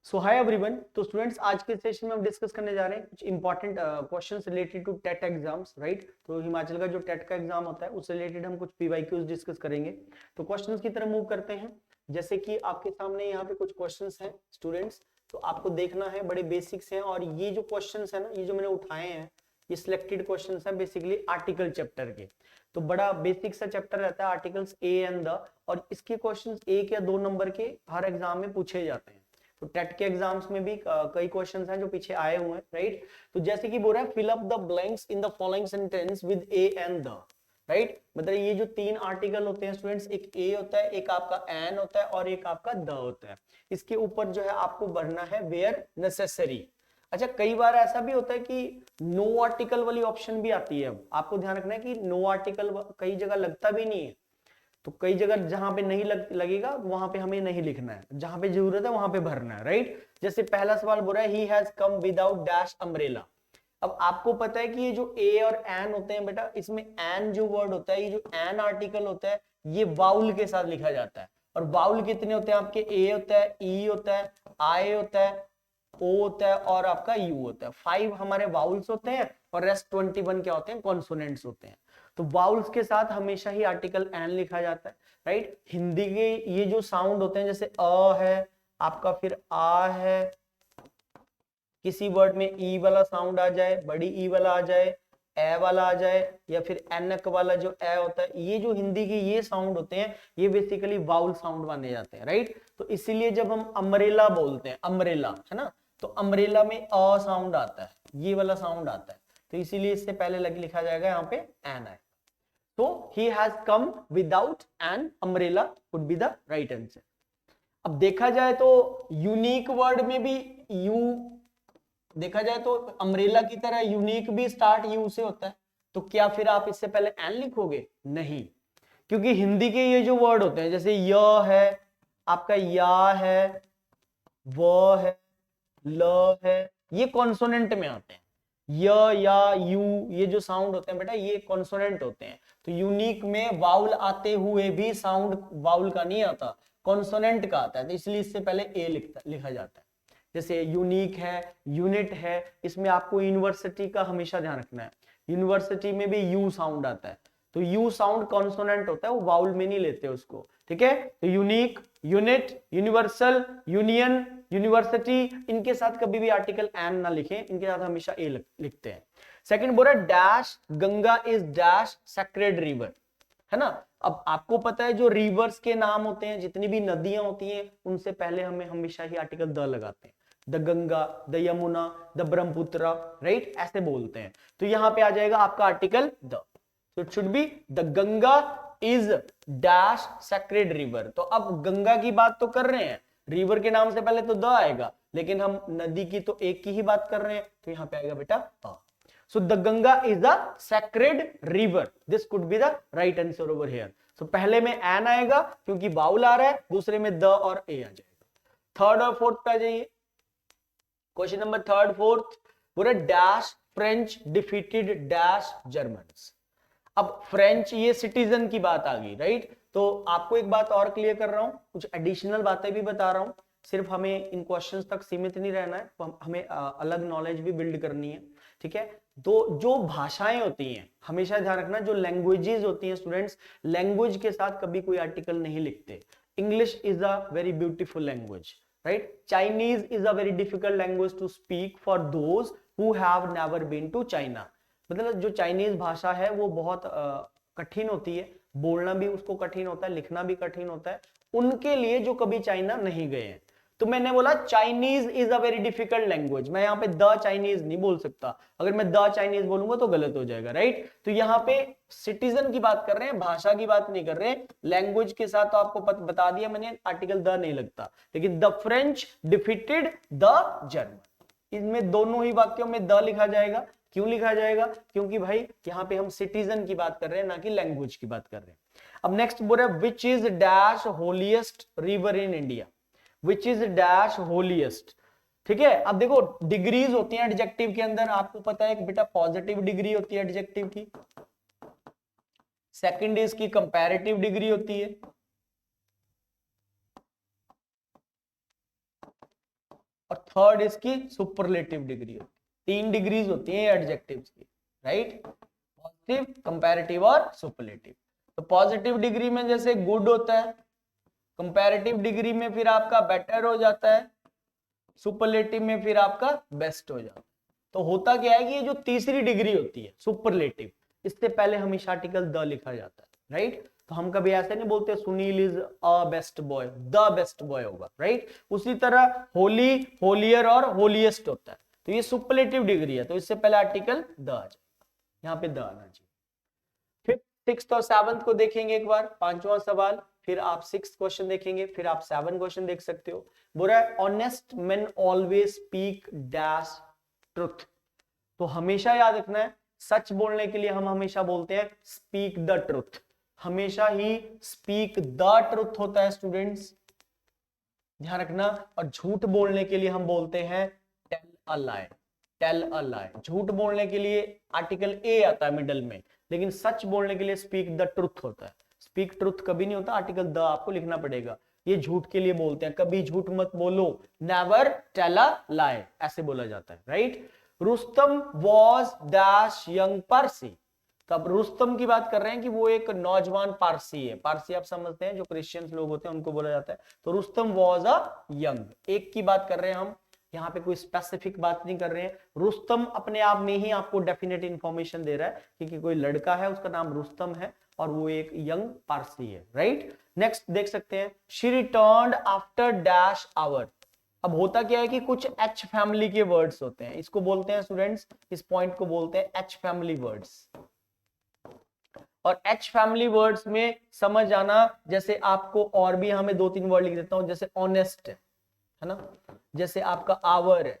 सो hi everyone. तो students, आज के सेशन में हम डिस्कस करने जा रहे हैं कुछ important questions related to TET exams, right. तो हिमाचल का जो टेट का एग्जाम होता है उससे रिलेटेड हम कुछ पीवाईक्यूज डिस्कस करेंगे। तो क्वेश्चंस की तरफ मूव करते हैं। जैसे कि आपके सामने यहाँ पे कुछ क्वेश्चंस हैं स्टूडेंट्स, तो आपको देखना है, बड़े बेसिक्स हैं। और ये जो क्वेश्चंस है ना, ये जो मैंने उठाए हैं, ये सिलेक्टेड क्वेश्चंस हैं बेसिकली आर्टिकल चैप्टर के। तो बड़ा बेसिक सा चैप्टर रहता है आर्टिकल्स ए एंड द, और इसके क्वेश्चंस 1 या 2 नंबर के हर एग्जाम में पूछे जाते हैं। तो टेट के एग्जाम्स में भी कई क्वेश्चंस हैं जो पीछे आए हुए हैं, राइट। तो जैसे कि बोल रहा है, fill up the blanks in the following sentence with a and the, right. मतलब ये जो 3 आर्टिकल होते हैं स्टूडेंट्स, एक ए होता है, एक आपका एन होता है और एक आपका द होता है। इसके ऊपर जो है आपको भरना है वेयर नेसेसरी। अच्छा, कई बार ऐसा भी होता है कि नो आर्टिकल वाली ऑप्शन भी आती है। आपको ध्यान रखना है कि नो आर्टिकल कई जगह लगता भी नहीं है। तो कई जगह जहां पे नहीं लगेगा वहां पे हमें नहीं लिखना है, जहां पे जरूरत है वहां पे भरना है, राइट। जैसे पहला सवाल बोल रहा है, he has come without dash umbrella. अब आपको पता है कि ये जो ए और एन होते हैं बेटा, इसमें एन जो वर्ड होता है, ये जो एन आर्टिकल होता है, ये वाउल के साथ लिखा जाता है। और वाउल कितने होते हैं आपके? ए होता है, ई होता है, आई होता है, ओ होता है और आपका यू होता है। 5 हमारे वाउल्स होते हैं और रेस्ट 21 क्या होते हैं? कॉन्सोनेंट्स होते हैं। तो वाउल्स के साथ हमेशा ही आर्टिकल एन लिखा जाता है, राइट। हिंदी के ये जो साउंड होते हैं, जैसे अ है आपका, फिर आ है, किसी वर्ड में ई वाला साउंड आ जाए, बड़ी ई वाला आ जाए, ए वाला आ जाए, या फिर एनक वाला जो ए होता है, ये जो हिंदी के ये साउंड होते हैं, ये बेसिकली वाउल साउंड माने जाते हैं, राइट। तो इसीलिए जब हम अम्ब्रेला बोलते हैं, अम्ब्रेला है ना, तो अम्ब्रेला में अ साउंड आता है, ये वाला साउंड आता है। तो इसीलिए इससे पहले लिखा जाएगा यहाँ पे एन है। तो he has come without an umbrella would be the right answer। अब देखा जाए तो यूनिक वर्ड में भी यू, देखा जाए तो अम्ब्रेला की तरह यूनिक भी स्टार्ट यू से होता है। तो क्या फिर आप इससे पहले एन लिखोगे? नहीं, क्योंकि हिंदी के ये जो वर्ड होते हैं, जैसे य है आपका, या है, व है, ल है, ये कॉन्सोनेंट में आते हैं। य या यू, ये जो साउंड होते हैं बेटा, ये कॉन्सोनेंट होते हैं। तो यूनिक में वाउल आते हुए भी साउंड वाउल का नहीं आता, कॉन्सोनेंट का आता है। तो इसलिए इससे पहले ए लिखा जाता है। जैसे यूनिक है, यूनिट है, इसमें आपको यूनिवर्सिटी का हमेशा ध्यान रखना है। यूनिवर्सिटी में भी यू साउंड आता है। तो यू साउंड कॉन्सोनेंट होता है, वो वाउल में नहीं लेते उसको, ठीक है। तो unique, unit, universal, union, university, इनके साथ कभी भी आर्टिकल एन ना लिखें, इनके साथ हमेशा ए लिखते हैं। सेकंड बोल रहा है, dash Ganga is dash sacred river, है ना। अब आपको पता है जो रिवर्स के नाम होते हैं, जितनी भी नदियां होती हैं, उनसे पहले हमें हमेशा ही आर्टिकल द लगाते हैं। The Ganga, the Yamuna, the Brahmaputra, right, ऐसे बोलते हैं। तो यहां पे आ जाएगा आपका आर्टिकल द। तो it should be the Ganga is dash sacred river. तो अब गंगा की बात तो कर रहे हैं, रिवर के नाम से पहले तो द आएगा, लेकिन हम नदी की तो एक की ही बात कर रहे हैं, तो यहां पे आएगा बेटा अ। So the Ganga is the sacred river. This could be the right answer over here. So पहले में एन आएगा क्योंकि बाउल आ रहा है, दूसरे में द और ए आ जाएगा। थर्ड और फोर्थ पे आ जाइए। क्वेश्चन नंबर थर्ड फोर्थ, पूरा dash French defeated dash Germans. अब फ्रेंच, ये सिटीजन की बात आ गई, राइट। तो आपको एक बात और क्लियर कर रहा हूं, कुछ एडिशनल बातें भी बता रहा हूं। सिर्फ हमें इन क्वेश्चंस तक सीमित नहीं रहना है, तो हमें अलग नॉलेज भी बिल्ड करनी है, ठीक है। तो जो भाषाएं होती हैं, हमेशा ध्यान रखना, जो लैंग्वेजेस होती हैं स्टूडेंट्स, लैंग्वेज के साथ कभी कोई आर्टिकल नहीं लिखते। English is a very beautiful language, right. Chinese is a very difficult language to speak for those who have never been to China. मतलब जो चाइनीज भाषा है वो बहुत कठिन होती है, बोलना भी उसको कठिन होता है, लिखना भी कठिन होता है, उनके लिए जो कभी चाइना नहीं गए हैं। तो मैंने बोला Chinese is a very difficult language, मैं यहाँ पे द चाइनीज नहीं बोल सकता। अगर मैं द चाइनीज बोलूंगा तो गलत हो जाएगा, राइट। तो यहाँ पे सिटीजन की बात कर रहे हैं, भाषा की बात नहीं कर रहे हैं। लैंग्वेज के साथ तो आपको बता दिया मैंने, आर्टिकल द नहीं लगता। लेकिन the French defeated the German, इनमें दोनों ही वाक्यों में द लिखा जाएगा। क्यों लिखा जाएगा? क्योंकि भाई यहाँ पे हम सिटीजन की बात कर रहे हैं, ना कि लैंग्वेज की बात कर रहे हैं। अब नेक्स्ट बोल रहा है, which is dash holiest river in India. Which is dash holiest, ठीक है। अब देखो डिग्रीज होती हैं एडजेक्टिव के अंदर, आपको पता है कि बेटा पॉजिटिव डिग्री होती है एडजेक्टिव की, सेकंड इसकी कंपैरेटिव डिग्री होती है, थर्ड इसकी सुपरलेटिव डिग्री होती है। 3 डिग्रीज होती हैं एडजेक्टिव्स की, राइट, पॉजिटिव, कंपैरेटिव और सुपरलेटिव। तो पॉजिटिव डिग्री में जैसे गुड होता है, कंपैरेटिव डिग्री में फिर आपका बेटर हो जाता है, सुपरलेटिव में फिर आपका बेस्ट हो जाता है। तो होता क्या है कि ये जो तीसरी डिग्री होती है सुपरलेटिव, इससे पहले हमेशा आर्टिकल द लिखा जाता है, राइट। तो हम कभी ऐसे नहीं बोलते Sunil is a best boy, the best boy होगा, राइट। उसी तरह होली, होलियर और होलीएस्ट होता है, तो ये सुपरलेटिव डिग्री है, तो इससे पहले आर्टिकल द आ जाएगा, यहाँ पे द आना चाहिए। फिर 6th और 7th को देखेंगे एक बार, 5वां सवाल, फिर आप 6th क्वेश्चन देखेंगे, फिर आप 7 क्वेश्चन देख सकते हो। बुरा है, honest main always speak dash truth. तो हमेशा याद रखना है, सच बोलने के लिए हम हमेशा बोलते हैं स्पीक द ट्रुथ, हमेशा ही स्पीक द ट्रुथ होता है स्टूडेंट्स, ध्यान रखना। और झूठ बोलने के लिए हम बोलते हैं tell a lie, tell a लाई। झूठ बोलने के लिए आर्टिकल ए आता है मिडल में, लेकिन सच बोलने के लिए स्पीक द ट्रुथ होता है। स्पीक ट्रुथ कभी नहीं होता, आर्टिकल द आपको लिखना पड़ेगा। ये झूठ के लिए बोलते हैं, कभी झूठ मत बोलो, नेवर टेल अ लाई, ऐसे बोला जाता है, right. Rustam was dash young Parsi. तो अब रुस्तम की बात कर रहे हैं कि वो एक नौजवान पारसी है, पारसी आप समझते हैं जो क्रिश्चियंस लोग होते हैं उनको बोला जाता है। तो रुस्तम वॉज अ यंग, एक की बात कर रहे हैं हम, यहाँ पे कोई स्पेसिफिक बात नहीं कर रहे हैं। रुस्तम अपने आप में ही आपको डेफिनेट इंफॉर्मेशन दे रहा है कि कोई लड़का है, उसका नाम रुस्तम है और वो एक यंग पारसी है, राइट। नेक्स्ट देख सकते हैं, she returned after dash hour. अब होता क्या है कि कुछ एच फैमिली के वर्ड्स होते हैं, इसको बोलते हैं स्टूडेंट्स, इस पॉइंट को बोलते हैं एच फैमिली वर्ड्स। और एच फैमिली वर्ड्स में समझ आना, जैसे आपको और भी हमें 2-3 वर्ड लिख देता हूं, जैसे ऑनेस्ट है ना, जैसे आपका आवर है,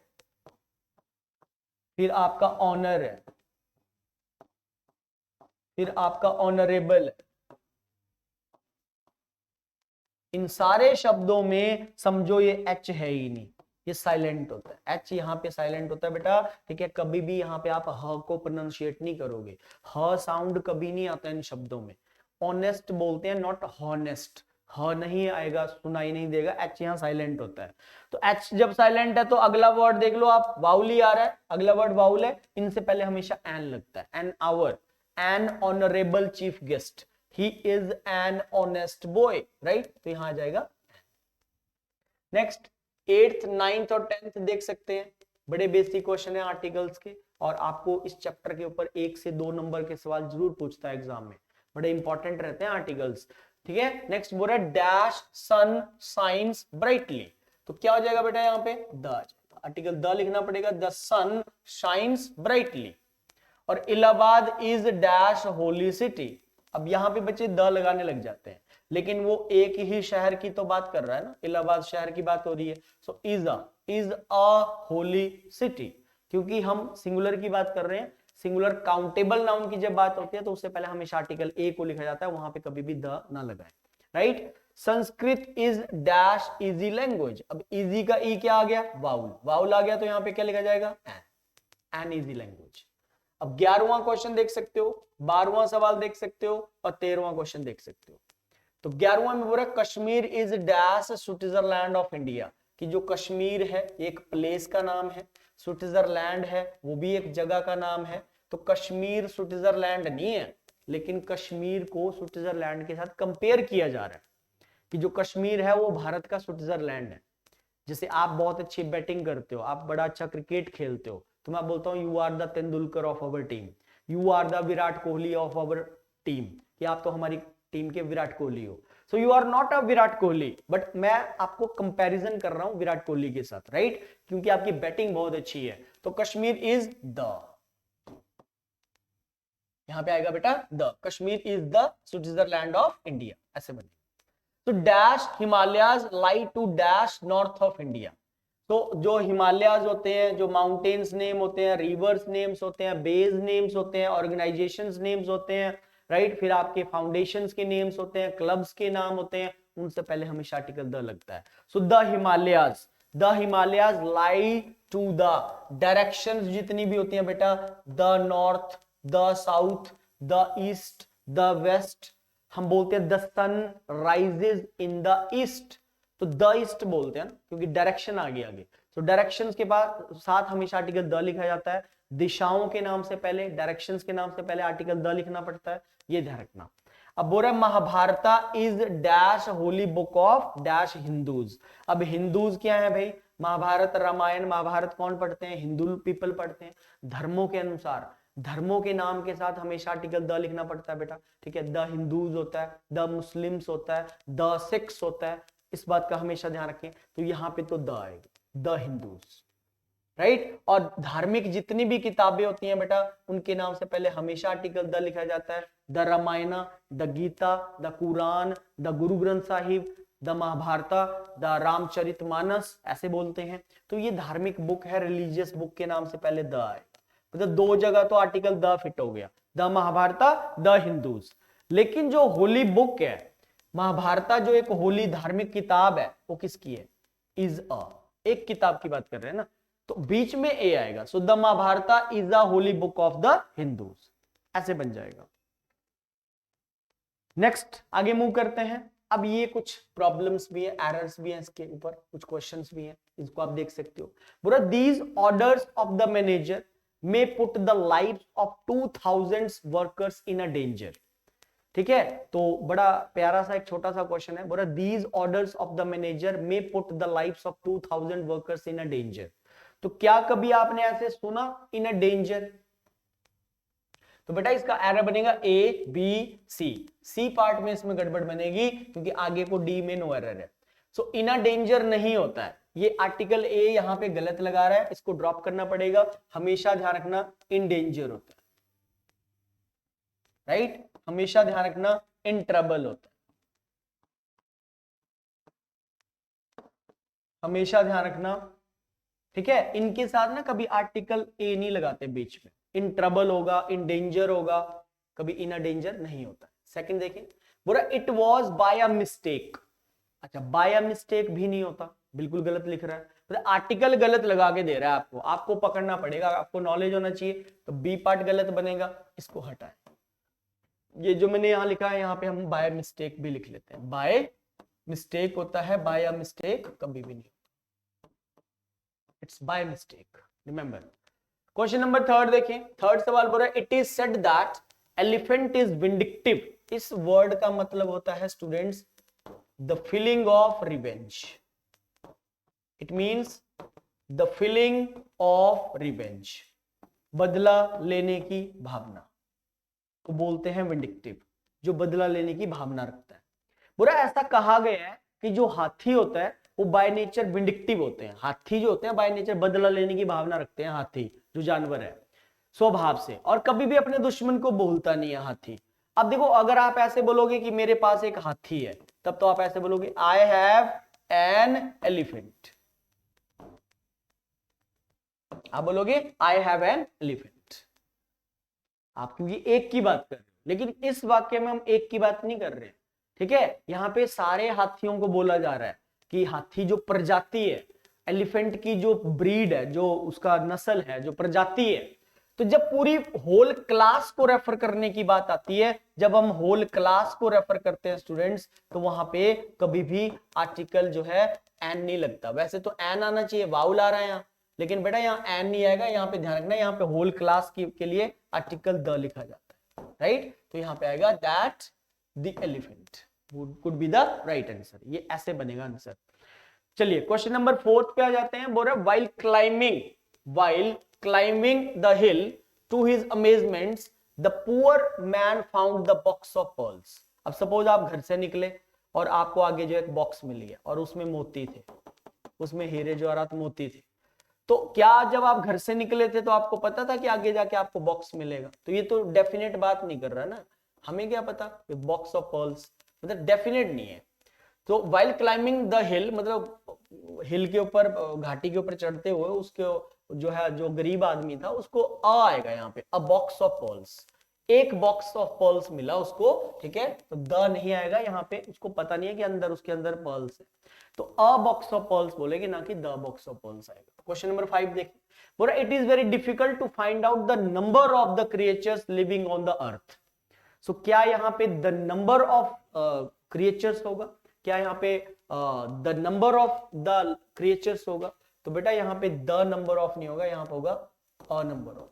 फिर आपका ऑनर है, फिर आपका ऑनरेबल है। इन सारे शब्दों में समझो ये एच है ही नहीं, ये साइलेंट होता है, एच यहाँ पे साइलेंट होता है बेटा, ठीक है। कभी भी यहाँ पे आप ह को प्रोनाउंशिएट नहीं करोगे, ह साउंड कभी नहीं आता इन शब्दों में। ऑनेस्ट बोलते हैं, नॉट हॉनेस्ट, ह नहीं आएगा, सुनाई नहीं देगा, एच यहाँ साइलेंट होता है। तो एच जब साइलेंट है तो अगला वर्ड देख लो आप, वाउल ही आ रहा है, अगला वर्ड वाउल है, इनसे पहले हमेशा एन लगता है, an hour, N honourable chief guest, he is an honest boy, right? तो यहां आ जाएगा। नेक्स्ट 8th 9th और 10th देख सकते हैं, बड़े बेसिक क्वेश्चन है आर्टिकल्स के, और आपको इस चैप्टर के ऊपर 1 से 2 नंबर के सवाल जरूर पूछता है एग्जाम में, बड़े इंपॉर्टेंट रहते हैं आर्टिकल्स, ठीक है। नेक्स्ट बोल रहा है डैश सन शाइन्स ब्राइटली। तो क्या हो जाएगा बेटा, यहाँ पे द आ जाएगा, आर्टिकल द लिखना पड़ेगा, द सन शाइन्स ब्राइटली। और Allahabad is dash holy city. अब यहां पे बच्चे द लगाने लग जाते हैं, लेकिन वो एक ही शहर की तो बात कर रहा है ना, इलाहाबाद शहर की बात हो रही है। So is a holy city, क्योंकि हम सिंगुलर की बात कर रहे हैं, सिंगुलर काउंटेबल नाउन की जब बात होती है तो उससे पहले हमेशा आर्टिकल ए को लिखा जाता है, वहां पे कभी भी द ना लगाए, right. Sanskrit is dash easy language. अब इजी का ई क्या आ गया, वाउल, वाउल आ गया, तो यहाँ पे क्या लिखा जाएगा, एन इजी लैंग्वेज। अब 11वां क्वेश्चन देख सकते हो, 12वां सवाल देख सकते हो और 13वां क्वेश्चन देख सकते हो। तो 11वां में बोल रहा है Kashmir is dash Switzerland of India, कि जो कश्मीर है एक प्लेस का नाम है, स्विट्जरलैंड है वो भी एक जगह का नाम है। तो कश्मीर स्विट्जरलैंड नहीं है, लेकिन कश्मीर को स्विट्जरलैंड के साथ कंपेयर किया जा रहा है कि जो कश्मीर है वो भारत का स्विट्जरलैंड है। जैसे आप बहुत अच्छी बैटिंग करते हो, आप बड़ा अच्छा क्रिकेट खेलते हो, तो मैं बोलता हूँ you are the Tendulkar of our team, you are the Virat Kohli of our team, कि आप तो हमारी टीम के विराट कोहली हो। So you are not a Virat Kohli, but मैं आपको कंपैरिजन कर रहा हूं विराट कोहली के साथ, राइट, क्योंकि आपकी बैटिंग बहुत अच्छी है। तो कश्मीर इज द, यहां पे आएगा बेटा the, Kashmir is the Switzerland of India, ऐसे बने। तो dash Himalayas lie to dash north of India. तो जो हिमालयाज होते हैं, जो माउंटेन्स नेम होते हैं, रिवर्स नेम्स होते हैं, बेज नेम्स होते हैं, ऑर्गेनाइजेशंस नेम्स होते हैं, राइट, फिर आपके फाउंडेशंस के नेम्स होते हैं, क्लब्स के नाम होते हैं, उनसे पहले हमेशा आर्टिकल द लगता है। So the Himalayas lie to the, directions जितनी भी होती हैं बेटा, the north, the south, the east, the west, हम बोलते हैं the sun rises in the east, तो द ईस्ट बोलते हैं ना, क्योंकि डायरेक्शन आगे आगे। तो डायरेक्शंस के बाद साथ हमेशा आर्टिकल द लिखा जाता है। दिशाओं के नाम से पहले, डायरेक्शंस के नाम से पहले आर्टिकल द लिखना पड़ता है, ये ध्यान रखना। अब बोल रहा है Mahabharata is dash holy book of dash Hindus. अब हिंदूज क्या है भाई? महाभारत रामायण महाभारत कौन पढ़ते हैं? हिंदू पीपल पढ़ते हैं। धर्मों के अनुसार, धर्मों के नाम के साथ हमेशा आर्टिकल द लिखना पड़ता है बेटा, ठीक है। द हिंदूज होता है, द मुस्लिम्स होता है, द सिख्स होता है, इस बात का हमेशा ध्यान रखें। तो यहाँ पे तो द आएगा, द हिंदूज, राइट। और धार्मिक जितनी भी किताबें होती हैं बेटा, उनके नाम से पहले हमेशा आर्टिकल द लिखा जाता है। The Ramayan, the Gita, the Quran, the Guru Granth Sahib, the Mahabharata, the Ramcharitmanas, ऐसे बोलते हैं। तो ये धार्मिक बुक है, रिलीजियस बुक के नाम से पहले द आएगा। मतलब दो जगह तो आर्टिकल द फिट हो गया, द महाभारता, द हिंदूज। लेकिन जो होली बुक है, महाभारता जो एक होली धार्मिक किताब है, वो किसकी है? इज अ, एक किताब की बात कर रहे हैं ना, तो बीच में ए आएगा। So the Mahabharata is a Holi book of the Hindus, ऐसे बन जाएगा। नेक्स्ट आगे मूव करते हैं। अब ये कुछ प्रॉब्लम्स भी है, एरर्स भी हैं, इसके ऊपर कुछ क्वेश्चंस भी हैं, इसको आप देख सकते हो। बोला these orders of the manager may put the lives of 2000 workers in a danger. ठीक है, तो बड़ा प्यारा सा एक छोटा सा क्वेश्चन है। बोला these orders of the manager may put the lives of 2000 workers in a danger. तो क्या कभी आपने ऐसे सुना इन अ डेंजर? तो बेटा इसका एरर बनेगा A B C. C part में इसमें गड़बड़ बनेगी, क्योंकि आगे को डी में नो एरर है। सो इन अ डेंजर नहीं होता है, ये आर्टिकल ए यहां पे गलत लगा रहा है, इसको ड्रॉप करना पड़ेगा। हमेशा ध्यान रखना इन डेंजर होता है, राइट। हमेशा ध्यान रखना इन ट्रबल होता है, हमेशा ध्यान रखना, ठीक है। इनके साथ ना कभी आर्टिकल ए नहीं लगाते बीच में। इन ट्रबल होगा, इन डेंजर होगा, कभी इन अ डेंजर नहीं होता। सेकंड देखिए, बोला it was by a mistake. अच्छा, बाय अ मिस्टेक भी नहीं होता, बिल्कुल गलत लिख रहा है। तो आर्टिकल गलत लगा के दे रहा है आपको, आपको पकड़ना पड़ेगा, आपको नॉलेज होना चाहिए। तो बी पार्ट गलत बनेगा, इसको हटाएं। ये जो मैंने यहां लिखा है, यहाँ पे हम बाय मिस्टेक भी लिख लेते हैं। बाय मिस्टेक होता है, बाय अ मिस्टेक कभी भी नहीं, it's by mistake, remember. Question number third देखिए। थर्ड सवाल बोल रहा है it is said that elephant is vindictive. इस वर्ड का मतलब होता है students the feeling of revenge. It means the feeling of revenge, बदला लेने की भावना को बोलते हैं विंडिक्टिव, जो बदला लेने की भावना रखता है। बुरा ऐसा कहा गया है कि जो हाथी होता है वो बाय नेचर विंडिक्टिव होते हैं। हाथी जो होते हैं बाय नेचर बदला लेने की भावना रखते हैं। हाथी जो जानवर है स्वभाव से, और कभी भी अपने दुश्मन को बोलता नहीं है हाथी। अब देखो, अगर आप ऐसे बोलोगे कि मेरे पास एक हाथी है, तब तो आप ऐसे बोलोगे आई हैव एन एलिफेंट। आप बोलोगे आई हैव एन एलिफेंट, आप क्योंकि एक की बात कर रहे हो। लेकिन इस वाक्य में हम एक की बात नहीं कर रहे, ठीक है। यहाँ पे सारे हाथियों को बोला जा रहा है कि हाथी जो प्रजाति है, एलिफेंट की जो ब्रीड है, जो उसका नस्ल है, जो प्रजाति है। तो जब पूरी होल क्लास को रेफर करने की बात आती है, जब हम होल क्लास को रेफर करते हैं स्टूडेंट्स, तो वहां पे कभी भी आर्टिकल जो है एन नहीं लगता। वैसे तो एन आना चाहिए, वाउल आ रहा है यहाँ, लेकिन बेटा यहाँ एन नहीं आएगा। यहाँ पे ध्यान रखना, यहाँ पे होल क्लास के लिए आर्टिकल द लिखा जाता है, राइट। तो यहाँ पे आएगा that the elephant could be the right answer. ये ऐसे बनेगा आंसर। चलिए क्वेश्चन नंबर फोर्थ पे आ जाते हैं। बोल रहे while climbing the hill to his amazements the poor man found the box of pearls. अब सपोज आप घर से निकले और आपको आगे जो एक बॉक्स मिल गया और उसमें मोती थे, उसमें हीरे जवाहरात मोती थे। तो क्या जब आप घर से निकले थे तो आपको पता था कि आगे जाके आपको बॉक्स मिलेगा? तो ये तो डेफिनेट बात नहीं कर रहा ना, हमें क्या पता बॉक्स ऑफ पर्ल्स, मतलब डेफिनेट नहीं है। तो वाइल क्लाइंबिंग द हिल, मतलब हिल के ऊपर, घाटी के ऊपर चढ़ते हुए, उसके जो है, जो गरीब आदमी था, उसको अ आएगा यहाँ पे, अ बॉक्स ऑफ पर्ल्स। एक बॉक्स ऑफ पर्ल्स मिला उसको, ठीक है। तो द नहीं आएगा यहाँ पे, उसको पता नहीं है कि अंदर, उसके अंदर पर्ल्स है। तो अ बॉक्स ऑफ पर्ल्स बोलेगी, ना कि द बॉक्स ऑफ पर्ल्स आएगा। क्वेश्चन नंबर 5 देखिए। बोला it is very difficult to find out the number of the creatures living on the earth. So क्या यहाँ पे द नंबर ऑफ क्रिएचर्स होगा? क्या यहाँ पे the number of the creatures होगा, तो बेटा यहाँ पे द नंबर ऑफ नहीं होगा, यहाँ पे होगा a number of,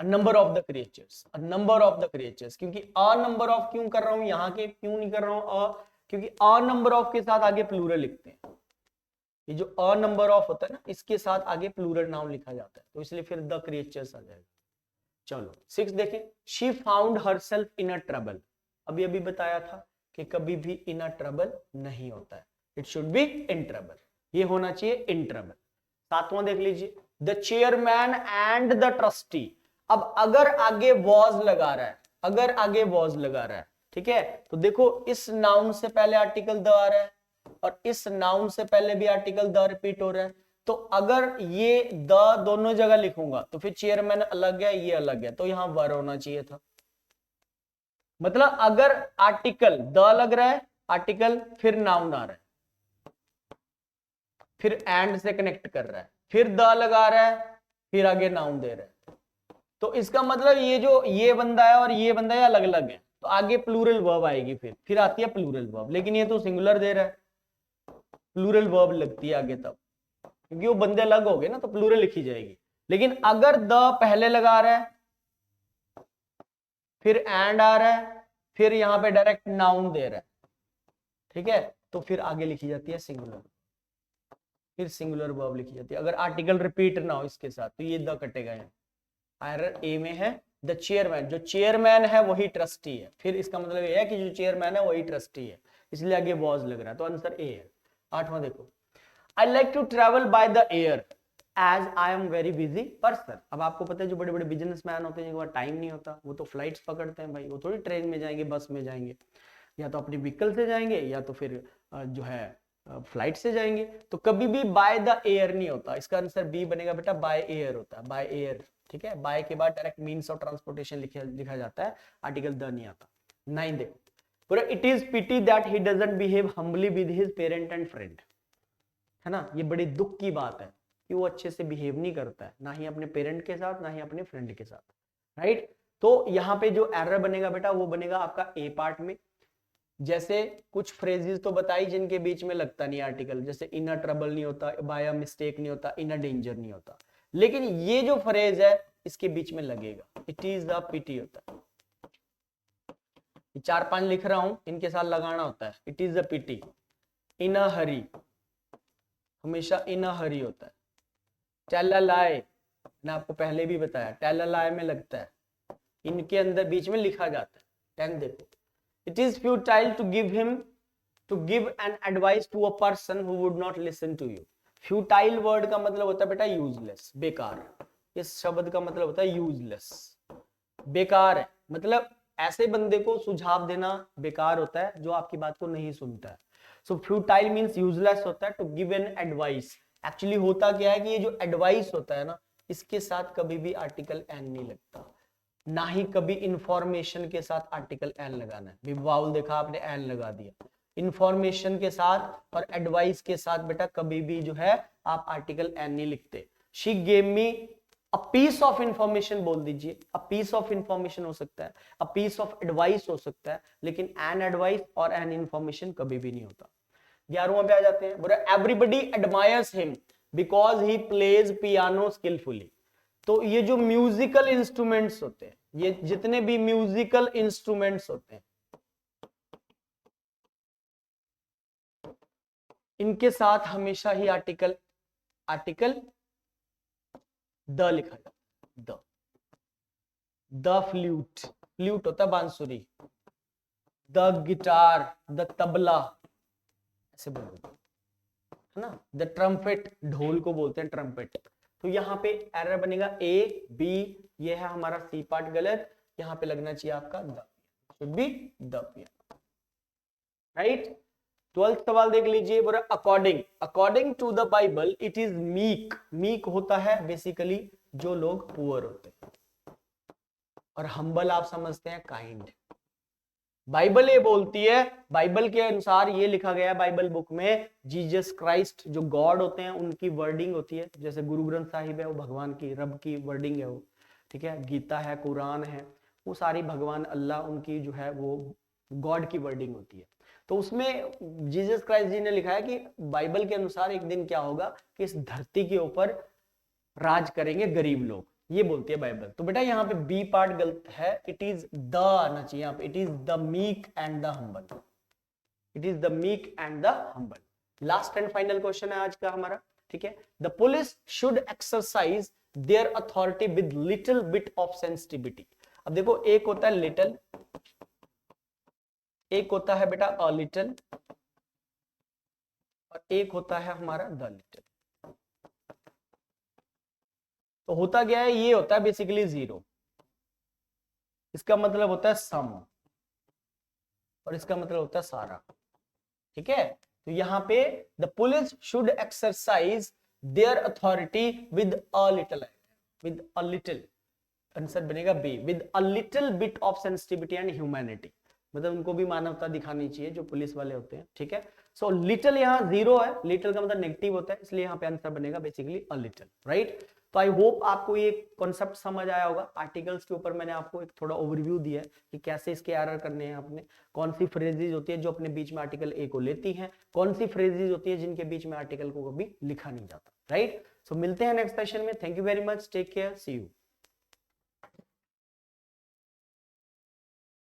number of the creatures, number of the creatures. क्योंकि अ नंबर ऑफ क्यों कर रहा हूं यहाँ के, क्यों नहीं कर रहा हूं अ, क्योंकि अ नंबर ऑफ के साथ आगे प्लूरल लिखते हैं। ये जो अ नंबर ऑफ होता है ना, इसके साथ आगे प्लूरल नाउन लिखा जाता है, तो इसलिए फिर द क्रिएचर्स आ जाएगा। चलो 6 देखें, she found herself in a trouble. अभी अभी बताया था कि कभी भी इन अ ट्रबल नहीं होता है, it should be in trouble, ये होना चाहिए इन ट्रबल। 7वां देख लीजिए, the chairman and the trustee. अब अगर आगे वॉज लगा रहा है, अगर आगे वॉज लगा रहा है, ठीक है, तो देखो इस नाउन से पहले आर्टिकल द आ रहा है और इस नाउन से पहले भी आर्टिकल द रिपीट हो रहा है, तो अगर ये द दोनों जगह लिखूंगा तो फिर चेयरमैन अलग है, ये अलग है, तो यहां वर होना चाहिए था। मतलब अगर आर्टिकल द लग रहा है, आर्टिकल फिर नाउन आ रहा है, फिर एंड से कनेक्ट कर रहा है, फिर द लगा रहा है, फिर आगे नाउन दे रहा है, तो इसका मतलब ये जो ये बंदा है और ये बंदा है अलग अलग है, तो आगे प्लूरल वर्ब आएगी, फिर आती है प्लूरल वर्ब, लेकिन ये तो सिंगुलर दे रहा है, प्लूरल वर्ब लगती है आगे तब, क्योंकि वो बंदे अलग हो गए ना, तो प्लूरल लिखी जाएगी। लेकिन अगर द पहले लगा रहा है, फिर एंड आ रहा है, फिर यहां पे डायरेक्ट नाउन दे रहा है, ठीक है, तो फिर आगे लिखी जाती है सिंगुलर, फिर सिंगुलर वर्ब लिखी जाती है। अगर आर्टिकल रिपीट ना हो इसके साथ तो ये द कटेगा। यहाँ एरर ए में है, द चेयरमैन, जो चेयरमैन है वही ट्रस्टी है, फिर इसका मतलब ये है कि जो चेयरमैन है वही ट्रस्टी है, इसलिए आगे वॉज लग रहा है, तो आंसर ए है। 8वां देखो, I like to travel by the air as I am very busy person. अब आपको पता है जो बड़े बड़े बिजनेसमैन होते हैं जिनके पास टाइम नहीं होता, वो तो फ्लाइट्स पकड़ते हैं भाई, वो थोड़ी ट्रेन में जाएंगे, बस में जाएंगे, या तो अपनी व्हीकल से जाएंगे या तो फिर जो है फ्लाइट से जाएंगे। तो कभी भी बाय द एयर नहीं होता, इसका आंसर बी बनेगा बेटा, बाय एयर होता है, बाय एयर, ठीक है, बाय के बाद डायरेक्ट मींस ऑफ ट्रांसपोर्टेशन लिखा जाता है, आर्टिकल द नहीं आता। 9 देखो, पूरा it is pity that he doesn't behave humbly with his parent and friend, है ना, ये बड़ी दुख की बात है कि वो अच्छे से बिहेव नहीं करता है, ना ही अपने पेरेंट के साथ ना ही अपने फ्रेंड के साथ, राइट। तो यहाँ पे जो एरर बनेगा बेटा वो बनेगा आपका ए पार्ट में। जैसे कुछ फ्रेजेस तो बताई जिनके बीच में लगता नहीं आर्टिकल, जैसे इन अ ट्रबल नहीं होता, बाय अ मिस्टेक नहीं होता, इन अ डेंजर नहीं होता, लेकिन ये जो फ्रेज है इसके बीच में लगेगा, इट इज अ पिटी होता है। 4-5 लिख रहा हूं, इनके साथ लगाना होता है, इट इज अ पिटी, इन अ हरी, हमेशा इन अ हरी होता है, टेल अ लाई, मैंने आपको पहले भी बताया टेल अ लाई में लगता है, इनके अंदर बीच में लिखा जाता है। 10 देखो, it is futile to give an advice to a person who would not listen to you। futile word का मतलब होता है बेटा यूजलेस, बेकार, इस शब्द का मतलब होता है यूजलेस, बेकार है, मतलब ऐसे बंदे को सुझाव देना बेकार होता है जो आपकी बात को नहीं सुनता है। सो फ्यूटाइल मींस यूजलेस होता है, to give an advice. Actually होता क्या है कि ये जो एडवाइस होता है ना, इसके साथ कभी भी आर्टिकल एन नहीं लगता, ना ही कभी इंफॉर्मेशन के साथ आर्टिकल एन लगाना है। वाउल देखा आपने, एन लगा दिया, इंफॉर्मेशन के साथ और एडवाइस के साथ बेटा कभी भी जो है आप आर्टिकल एन नहीं लिखते। She gave me a piece of information बोल दीजिए, अ पीस ऑफ इंफॉर्मेशन हो सकता है, अ पीस ऑफ एडवाइस हो सकता है, लेकिन एन एडवाइस और एन इंफॉर्मेशन कभी भी नहीं होता। 11वां पे आ जाते हैं, बोले everybody admires him because he plays piano skilfully. तो ये जो म्यूजिकल इंस्ट्रूमेंट्स होते हैं, ये जितने भी म्यूजिकल इंस्ट्रूमेंट्स होते हैं, इनके साथ हमेशा ही आर्टिकल द लिखा जाता है, द फ्लूट, फ्लूट होता है बांसुरी, द गिटार, द तबला, ऐसे बोलते हैं, है ना, द ट्रम्पेट, ढोल को बोलते हैं ट्रम्पेट। तो यहाँ पे एरर बनेगा ए बी, ये है हमारा सी पार्ट गलत, यहाँ पे लगना चाहिए आपका the, should be the, right. 12th सवाल देख लीजिए, बोला according to the Bible it is meek. Meek होता है बेसिकली जो लोग पुअर होते हैं, और हम्बल आप समझते हैं काइंड। बाइबल ये बोलती है, बाइबल के अनुसार ये लिखा गया है बाइबल बुक में, जीसस क्राइस्ट जो गॉड होते हैं उनकी वर्डिंग होती है, जैसे गुरु ग्रंथ साहिब है वो भगवान की, रब की वर्डिंग है वो, ठीक है, गीता है, कुरान है, वो सारी भगवान अल्लाह उनकी जो है वो गॉड की वर्डिंग होती है। तो उसमें जीसस क्राइस्ट जी ने लिखा है कि बाइबल के अनुसार एक दिन क्या होगा कि इस धरती के ऊपर राज करेंगे गरीब लोग, ये बोलती है बाइबल। तो बेटा यहाँ पे बी पार्ट गलत है, इट इज द आना चाहिए यहाँ पे, it is the meek and the humble, it is the meek and the humble. Last and final question है आज का हमारा, ठीक है। The police should exercise their authority with little bit of sensitivity. अब देखो एक होता है लिटिल, एक होता है बेटा अ लिटिल, और एक होता है हमारा द लिटिल। तो होता क्या है, ये होता है बेसिकली जीरो, इसका मतलब होता है सम, और इसका मतलब होता है सारा, ठीक है। तो यहां पे the police should exercise their authority with a little, with a little, answer बनेगा B, with a little bit of sensitivity and humanity, मतलब उनको भी मानवता दिखानी चाहिए जो पुलिस वाले होते हैं, ठीक है। सो लिटिल यहाँ जीरो है, लिटिल का मतलब नेगेटिव होता है, इसलिए यहाँ पे आंसर बनेगा बेसिकली अ लिटिल, राइट। तो आई होप आपको ये कॉन्सेप्ट समझ आया होगा। आर्टिकल्स के ऊपर मैंने आपको एक थोड़ा ओवरव्यू दिया है कि कैसे इसके एरर करने हैं आपने, कौन सी फ्रेजेज होती है जो अपने बीच में आर्टिकल ए को लेती हैं, कौन सी फ्रेजेज होती है जिनके बीच में आर्टिकल को कभी लिखा नहीं जाता, राइट। सो मिलते हैं नेक्स्ट सेशन में। Thank you very much, take care, see you.